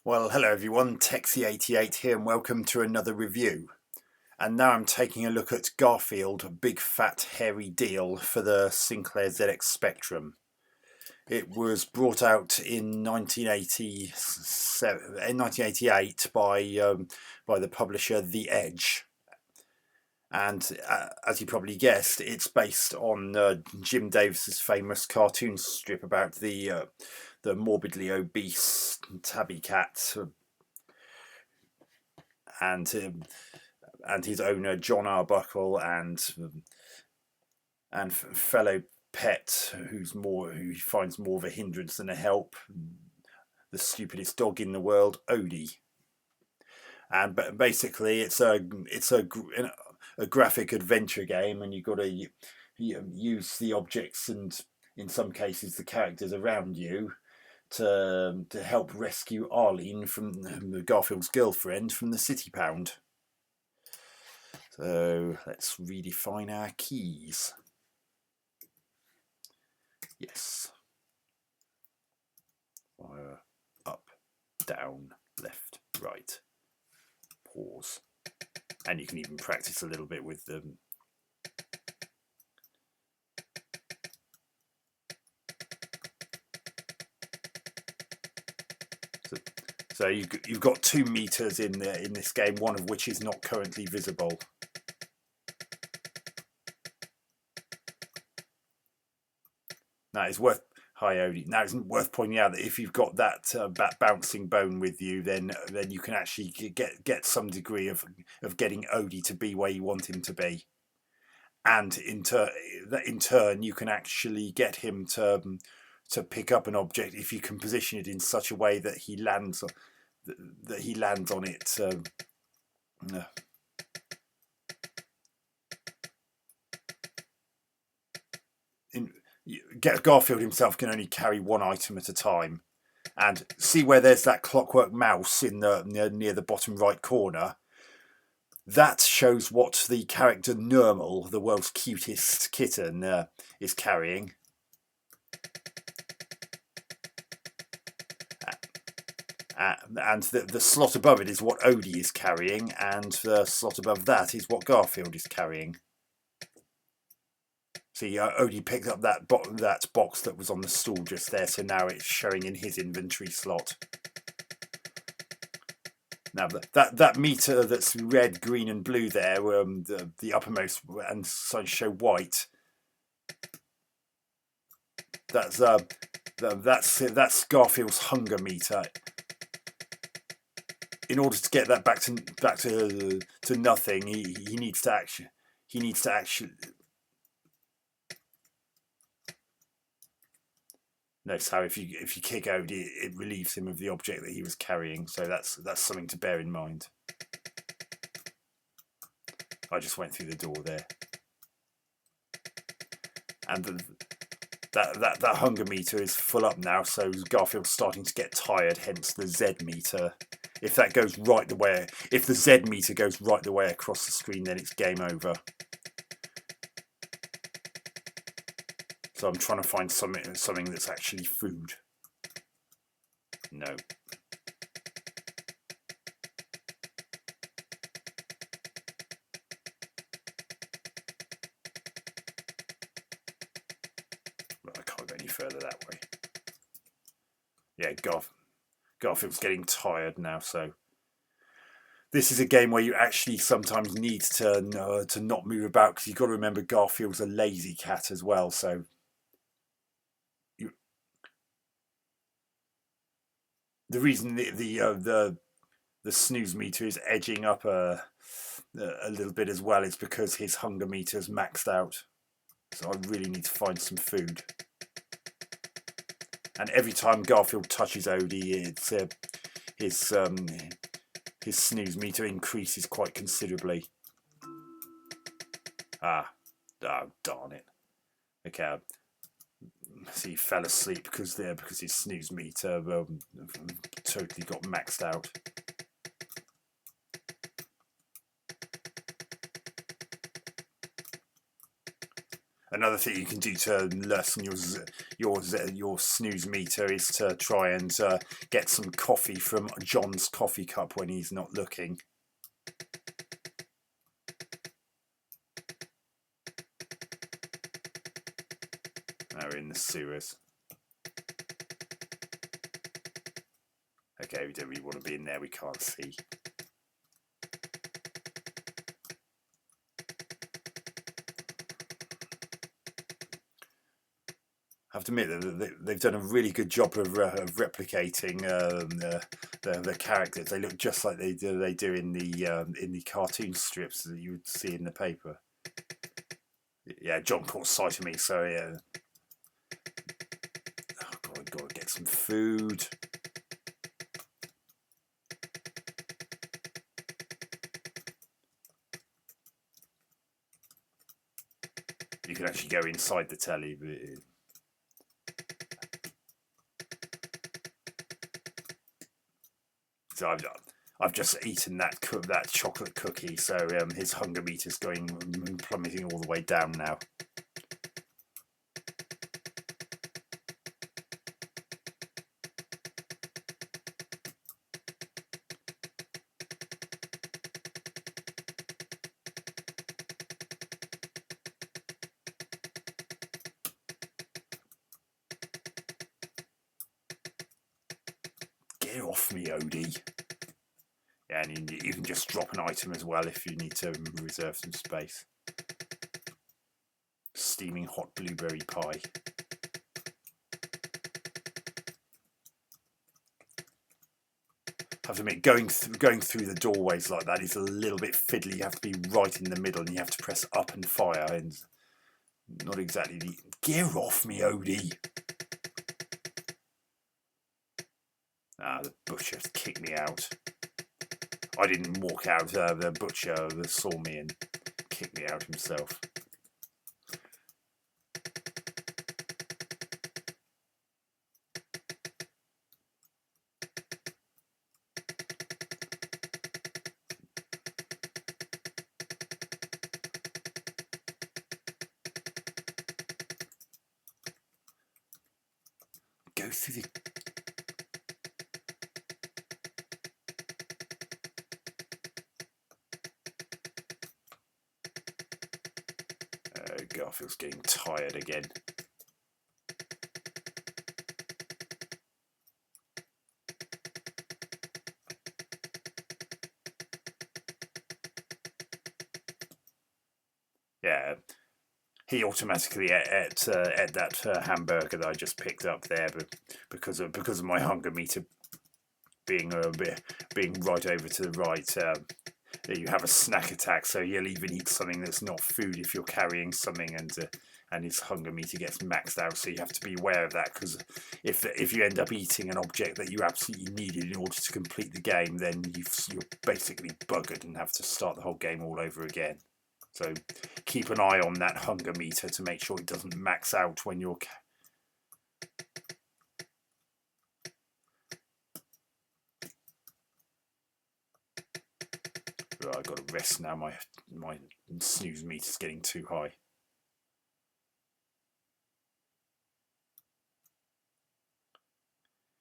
Well, hello everyone, Texie88 here and welcome to another review. And now I'm taking a look at Garfield, a big fat hairy deal for the Sinclair ZX Spectrum. It was brought out in 1988 by the publisher The Edge. And as you probably guessed, it's based on Jim Davis's famous cartoon strip about the morbidly obese tabby cat and his owner John Arbuckle and fellow pet who he finds more of a hindrance than a help, the stupidest dog in the world, Odie. And basically, it's a graphic adventure game, and you've got to use the objects and, in some cases, the characters around you to help rescue Arlene from Garfield's girlfriend from the city pound. So let's redefine our keys. Yes. Fire up, down, left, right. Pause. And you can even practice a little bit with them. So you've got 2 meters in this game, one of which is not currently visible. Now it's worth Now it's worth pointing out that if you've got that bouncing bone with you, then you can actually get some degree of getting Odie to be where you want him to be, and in turn you can actually get him to pick up an object if you can position it in such a way that he lands on it. Garfield himself can only carry one item at a time, and see where there's that clockwork mouse in near the bottom right corner. That shows what the character Nermal, the world's cutest kitten, is carrying. And the slot above it is what Odie is carrying, and the slot above that is what Garfield is carrying. See, Odie picked up that box that was on the stool just there, so now it's showing in his inventory slot. Now that meter that's red, green, and blue there, the uppermost and show white. That's Garfield's hunger meter. In order to get that back to nothing, he needs to actually. Notice how if you kick Odie, it relieves him of the object that he was carrying. So that's something to bear in mind. I just went through the door there, and that hunger meter is full up now. So Garfield's starting to get tired. Hence the Z meter. If that goes right the way, if the Z meter goes right the way across the screen, then it's game over. So I'm trying to find something that's actually food. No. Well, I can't go any further that way. Yeah, Garfield's getting tired now, so this is a game where you actually sometimes need to not move about, because you've got to remember Garfield's a lazy cat as well, so the reason the snooze meter is edging up a little bit as well is because his hunger meter is maxed out. So I really need to find some food. And every time Garfield touches Odie, it's his snooze meter increases quite considerably. Oh, darn it. Okay. See, he fell asleep because his snooze meter totally got maxed out. Another thing you can do to lessen your snooze meter is to try and get some coffee from John's coffee cup when he's not looking. Now we're in the sewers. Okay, we don't really want to be in there, we can't see. I have to admit that they've done a really good job of replicating the characters. They look just like they do in the cartoon strips that you would see in the paper. Yeah, John caught sight of me, so yeah. Oh God, I've got to get some food. You can actually go inside the telly, but so I've just eaten that chocolate cookie, so his hunger meter's going plummeting all the way down now. Get off me, Odie. Yeah, and you can just drop an item as well if you need to reserve some space. Steaming hot blueberry pie. I have to admit, going through the doorways like that is a little bit fiddly. You have to be right in the middle and you have to press up and fire, and not exactly the... Get off me, Odie! Ah, the butcher kicked me out. I didn't walk out, the butcher saw me and kicked me out himself. Go through the... Garfield's getting tired again. Yeah, he automatically ate that hamburger that I just picked up there, but because of my hunger meter being right over to the right, you have a snack attack. So he'll even eat something that's not food if you're carrying something, and his hunger meter gets maxed out. So you have to be aware of that, because if you end up eating an object that you absolutely needed in order to complete the game, then you're basically buggered and have to start the whole game all over again. So keep an eye on that hunger meter to make sure it doesn't max out when you're... I've got to rest now, my snooze meter's getting too high.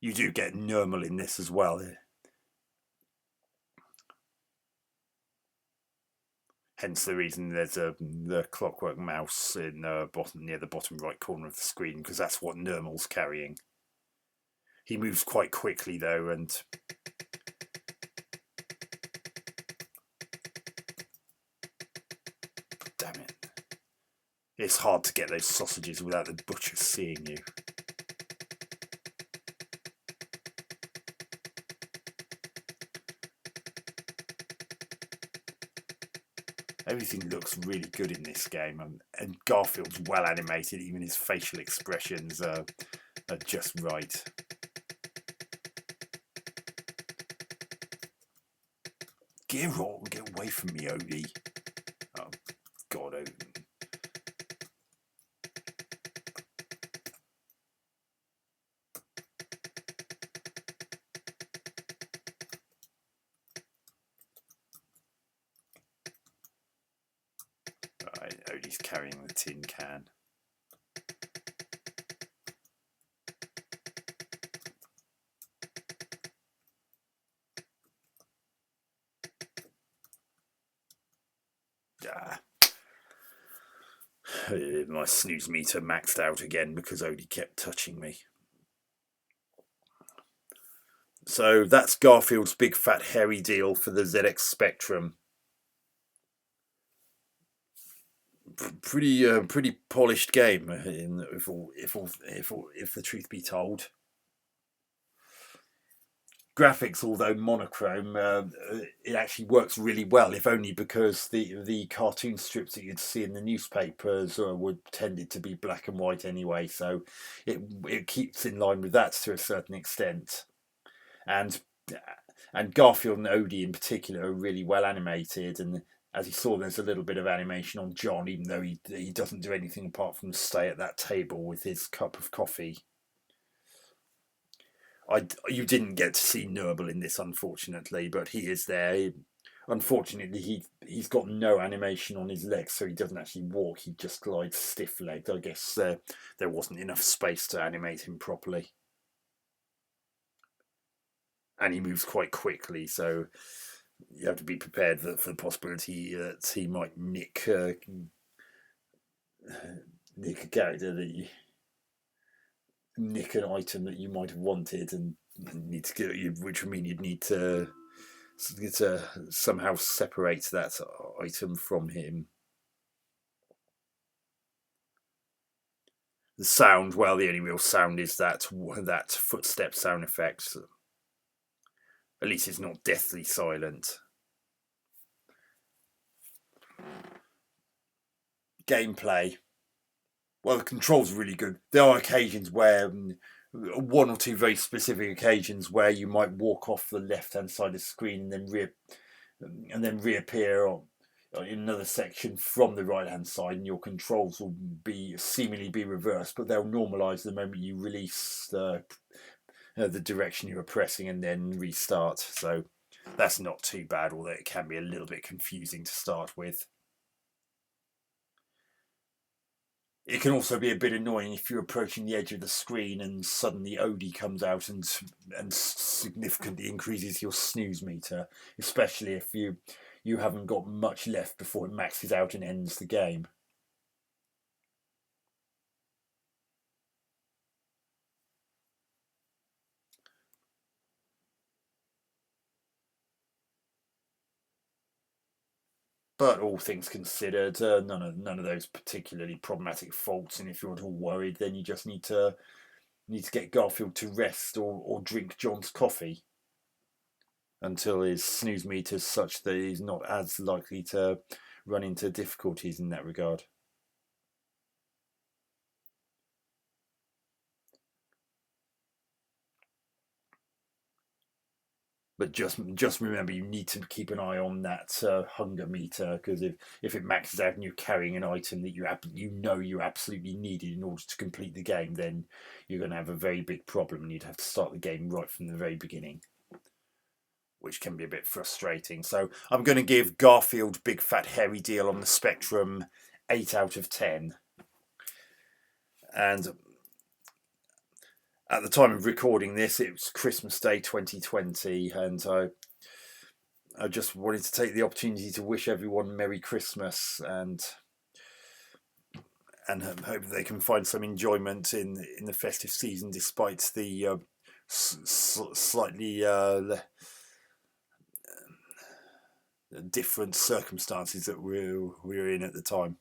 You do get normal in this as well. Hence the reason there's the clockwork mouse in the bottom, near the bottom right corner of the screen, because that's what Nurmle's carrying. He moves quite quickly though, and damn it, it's hard to get those sausages without the butcher seeing you. Everything looks really good in this game, and Garfield's well animated. Even his facial expressions are just right. Get away from me, Odie. Oh, God, Odie. Right, Odie's carrying the tin can. My snooze meter maxed out again because Odie kept touching me. So that's Garfield's big fat hairy deal for the ZX Spectrum. Pretty polished game, if the truth be told. Graphics, although monochrome, it actually works really well, if only because the cartoon strips that you'd see in the newspapers would tended to be black and white anyway, so it keeps in line with that to a certain extent. And Garfield and Odie in particular are really well animated, and as you saw, there's a little bit of animation on John, even though he doesn't do anything apart from stay at that table with his cup of coffee. You didn't get to see Nurble in this, unfortunately, but he is there. Unfortunately, he's got no animation on his legs, so he doesn't actually walk. He just glides stiff-legged. I guess there wasn't enough space to animate him properly, and he moves quite quickly, so you have to be prepared for the possibility that he might nick a character that nick an item that you might have wanted and need to get, which would mean you'd need to somehow separate that item from him. The sound, well, the only real sound is that footstep sound effect. At least it's not deathly silent. Gameplay. Well, the controls are really good. There are occasions where, one or two very specific occasions where you might walk off the left-hand side of the screen and then reappear in another section from the right-hand side, and your controls will seemingly be reversed, but they'll normalise the moment you release the direction you were pressing and then restart. So that's not too bad, although it can be a little bit confusing to start with. It can also be a bit annoying if you're approaching the edge of the screen and suddenly Odie comes out and significantly increases your snooze meter, especially if you haven't got much left before it maxes out and ends the game. But all things considered, none of those particularly problematic faults. And if you're at all worried, then you just need to get Garfield to rest or drink John's coffee until his snooze meter is such that he's not as likely to run into difficulties in that regard. But just remember, you need to keep an eye on that hunger meter, because if it maxes out and you're carrying an item that you absolutely needed in order to complete the game, then you're going to have a very big problem, and you'd have to start the game right from the very beginning, which can be a bit frustrating. So I'm going to give Garfield Big Fat Hairy Deal on the Spectrum 8 out of 10. And at the time of recording this, it was Christmas Day 2020, and I just wanted to take the opportunity to wish everyone Merry Christmas and hope they can find some enjoyment in the festive season, despite the slightly different circumstances that we were in at the time.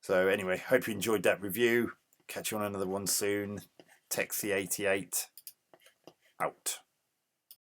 So anyway, hope you enjoyed that review. Catch you on another one soon. Texie88 out.